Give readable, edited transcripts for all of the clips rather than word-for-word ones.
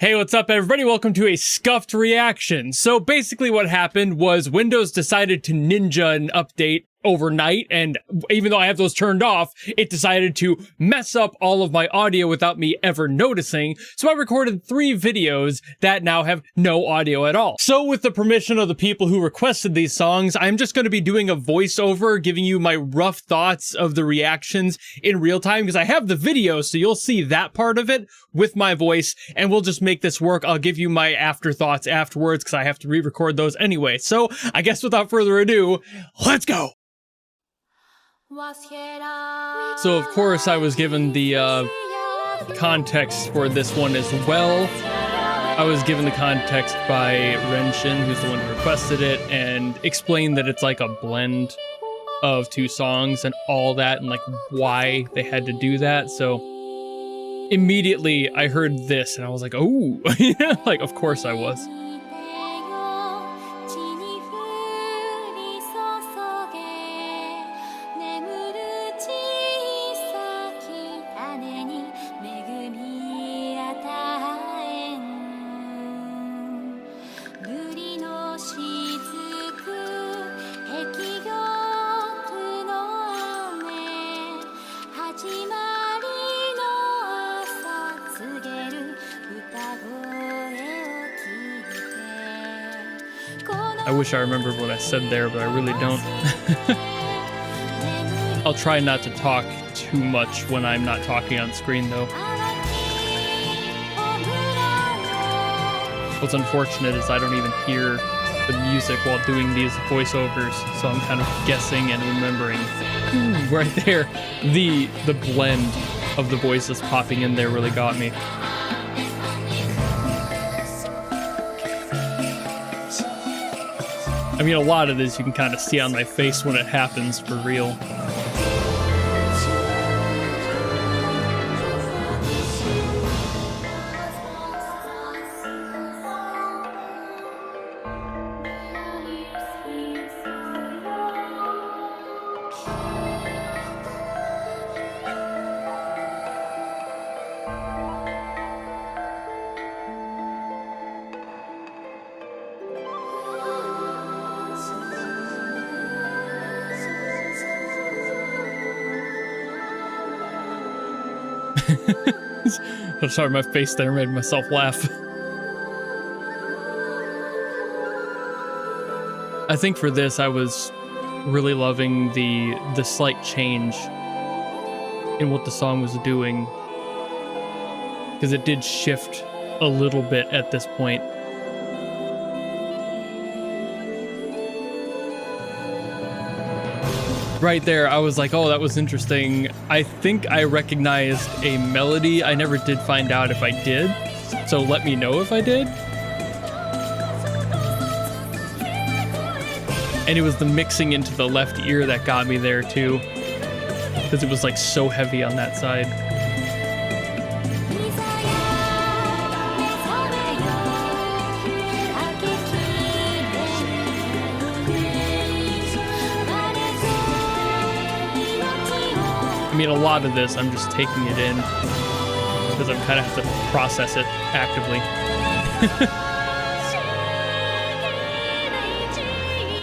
Hey, what's up everybody? Welcome to a scuffed reaction. So basically what happened was Windows decided to ninja an update overnight, and even though I have those turned off, it decided to mess up all of my audio without me ever noticing. So I recorded 3 videos that now have no audio at all. So with the permission of the people who requested these songs, I'm just going to be doing a voiceover, giving you my rough thoughts of the reactions in real time, because I have the video, so you'll see that part of it with my voice, and we'll just make this work. I'll give you my afterthoughts afterwards, because I have to re-record those anyway. So I guess without further ado, let's go! So of course I was given the context for this one as well. I was given the context by Renshin, who's the one who requested it, and explained that it's like a blend of 2 songs and all that, and like why they had to do that. So immediately I heard this and I was like, oh, like of course I was. I wish I remembered what I said there, but I really don't. I'll try not to talk too much when I'm not talking on screen, though. What's unfortunate is I don't even hear the music while doing these voiceovers, so I'm kind of guessing and remembering. Right there, the blend of the voices popping in there really got me. I mean, a lot of this you can kind of see on my face when it happens for real. I'm sorry, my face there made myself laugh. I think for this, I was really loving the slight change in what the song was doing, because it did shift a little bit at this point. Right there, I was like, oh, that was interesting. I think I recognized a melody. I never did find out if I did, so let me know if I did. And it was the mixing into the left ear that got me there too, because it was like so heavy on that side. I mean, a lot of this, I'm just taking it in because I'm kind of have to process it actively.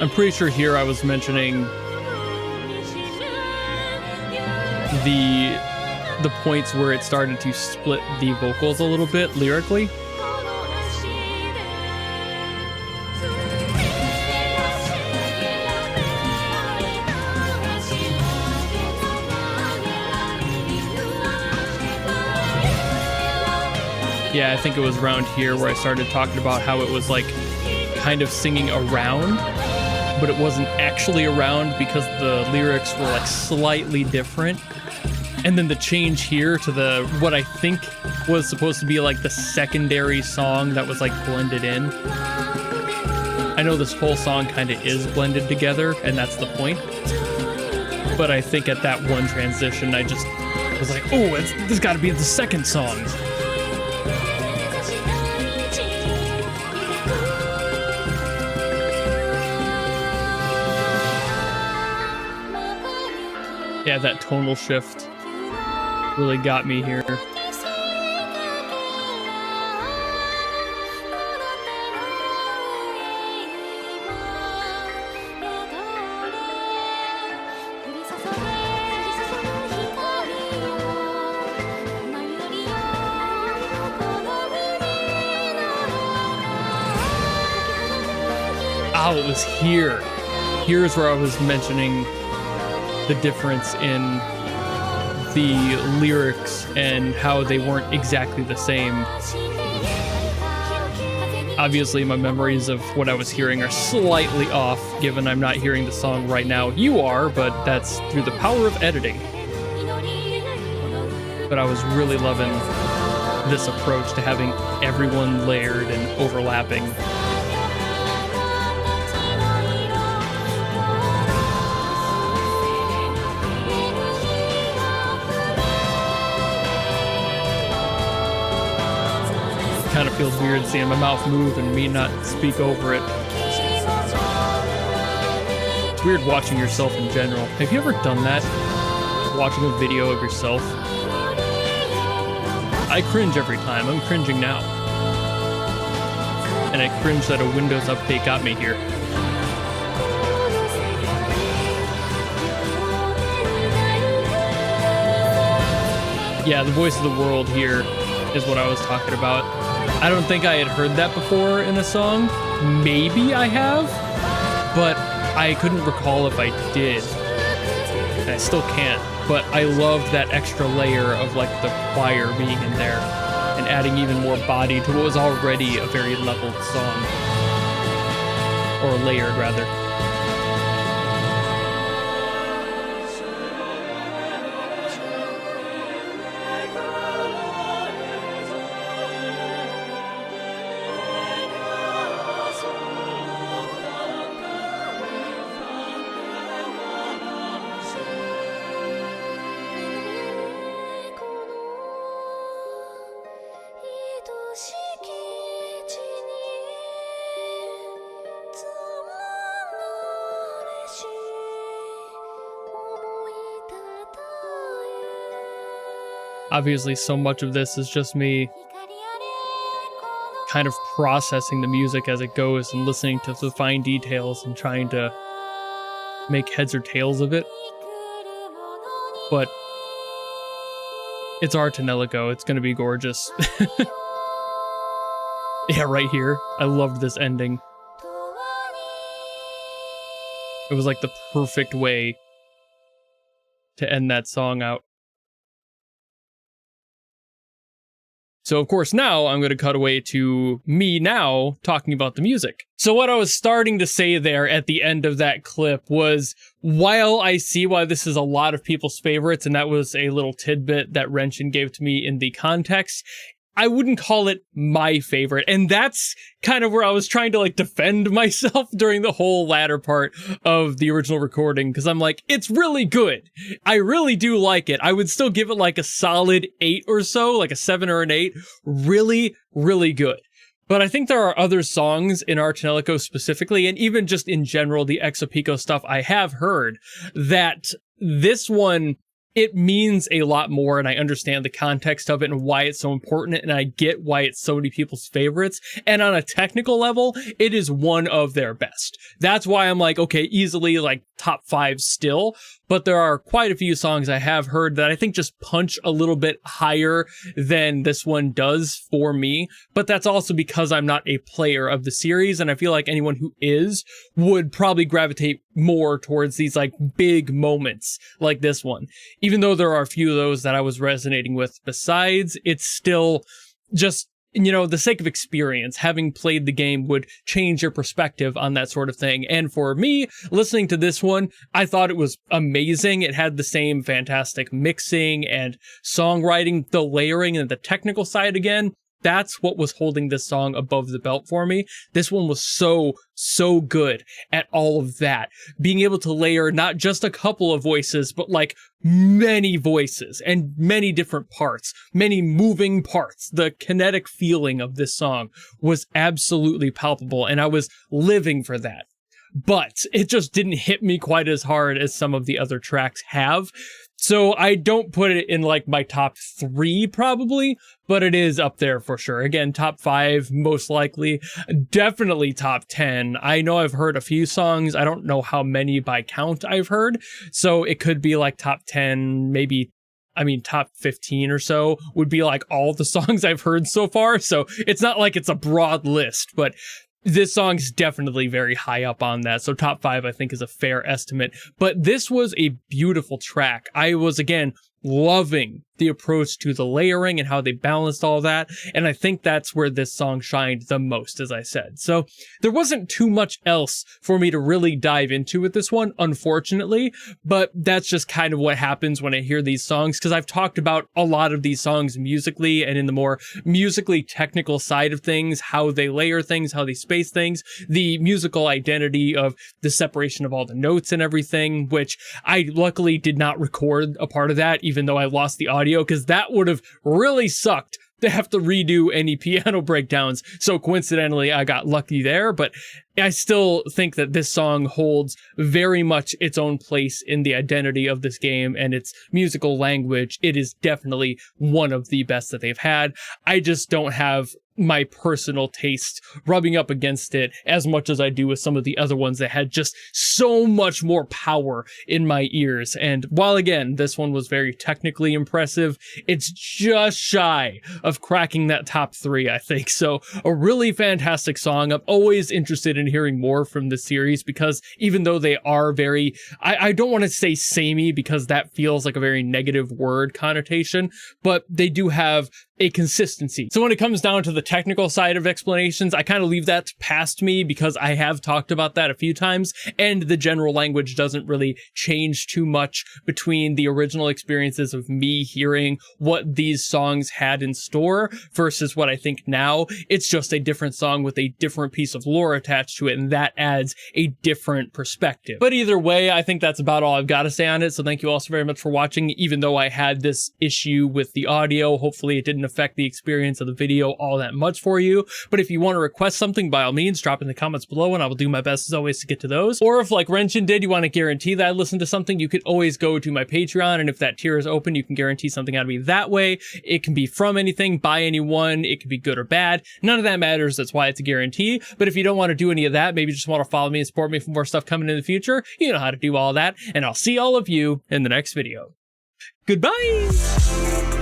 I'm pretty sure here I was mentioning the points where it started to split the vocals a little bit lyrically. Yeah, I think it was around here where I started talking about how it was like kind of singing around, but it wasn't actually around because the lyrics were like slightly different. And then the change here to the what I think was supposed to be like the secondary song that was like blended in. I know this whole song kind of is blended together, and that's the point. But I think at that one transition, I just was like, oh, this got to be the second song. Yeah, that tonal shift really got me here. Oh, it was here. Here's where I was mentioning the difference in the lyrics and how they weren't exactly the same. Obviously, my memories of what I was hearing are slightly off, given I'm not hearing the song right now. You are, but that's through the power of editing. But I was really loving this approach to having everyone layered and overlapping. Kind of feels weird seeing my mouth move and me not speak over it. It's weird watching yourself in general. Have you ever done that? Watching a video of yourself? I cringe every time. I'm cringing now. And I cringe that a Windows update got me here. Yeah, the voice of the world here is what I was talking about. I don't think I had heard that before in a song. Maybe I have, but I couldn't recall if I did. And I still can't, but I loved that extra layer of like the choir being in there and adding even more body to what was already a very leveled song. Or layered, rather. Obviously, so much of this is just me kind of processing the music as it goes and listening to the fine details and trying to make heads or tails of it. But it's our Tonelico. It's going to be gorgeous. Yeah, right here. I loved this ending. It was like the perfect way to end that song out. So, of course, now I'm going to cut away to me now talking about the music. So what I was starting to say there at the end of that clip was, while I see why this is a lot of people's favorites, and that was a little tidbit that Renshin gave to me in the context, I wouldn't call it my favorite. And that's kind of where I was trying to like defend myself during the whole latter part of the original recording. Cause I'm like, it's really good. I really do like it. I would still give it like a solid 8 or so, like a 7 or an 8. Really, really good. But I think there are other songs in our Tonelico specifically, and even just in general, the Akiko stuff I have heard, that this one, it means a lot more, and I understand the context of it and why it's so important, and I get why it's so many people's favorites. And on a technical level, it is one of their best. That's why I'm like, okay, easily like top 5 still. But there are quite a few songs I have heard that I think just punch a little bit higher than this one does for me. But that's also because I'm not a player of the series, and I feel like anyone who is would probably gravitate more towards these like big moments like this one. Even though there are a few of those that I was resonating with besides, it's still just, you know, the sake of experience, having played the game would change your perspective on that sort of thing. And for me, listening to this one, I thought it was amazing. It had the same fantastic mixing and songwriting, the layering and the technical side again. That's what was holding this song above the belt for me. This one was so good at all of that. Being able to layer not just a couple of voices, but like many voices and many different parts, many moving parts. The kinetic feeling of this song was absolutely palpable, and I was living for that. But it just didn't hit me quite as hard as some of the other tracks have. So I don't put it in like my top 3 probably, but it is up there for sure. Again, top 5 most likely, definitely top 10. I know I've heard a few songs. I don't know how many by count I've heard. So it could be like top 10, maybe, I mean, top 15 or so would be like all the songs I've heard so far. So it's not like it's a broad list, but this song's definitely very high up on that. So top 5, I think, is a fair estimate. But this was a beautiful track. I was, again, loving the approach to the layering and how they balanced all that. And I think that's where this song shined the most, as I said. So there wasn't too much else for me to really dive into with this one, unfortunately, but that's just kind of what happens when I hear these songs, because I've talked about a lot of these songs musically and in the more musically technical side of things, how they layer things, how they space things, the musical identity of the separation of all the notes and everything, which I luckily did not record a part of that, even though I lost the audio, because that would have really sucked to have to redo any piano breakdowns. So coincidentally, I got lucky there, but I still think that this song holds very much its own place in the identity of this game and its musical language. It is definitely one of the best that they've had. I just don't have my personal taste rubbing up against it as much as I do with some of the other ones that had just so much more power in my ears. And while again, this one was very technically impressive, it's just shy of cracking that top 3, I think. So a really fantastic song. I'm always interested in hearing more from this series, because even though they are very, I don't want to say samey, because that feels like a very negative word connotation, but they do have a consistency. So when it comes down to the technical side of explanations, I kind of leave that past me, because I have talked about that a few times, and the general language doesn't really change too much between the original experiences of me hearing what these songs had in store versus what I think now. It's just a different song with a different piece of lore attached to it, and that adds a different perspective. But either way, I think that's about all I've got to say on it. So thank you all so very much for watching. Even though I had this issue with the audio, hopefully it didn't affect the experience of the video all that much for you. But if you want to request something, by all means, drop in the comments below and I will do my best as always to get to those. Or if, like Renshin did, you want to guarantee that I listen to something, you could always go to my Patreon, and if that tier is open, you can guarantee something out of me that way. It can be from anything, by anyone, it could be good or bad. None of that matters, that's why it's a guarantee. But if you don't want to do any of that, maybe you just want to follow me and support me for more stuff coming in the future, you know how to do all that, and I'll see all of you in the next video. Goodbye!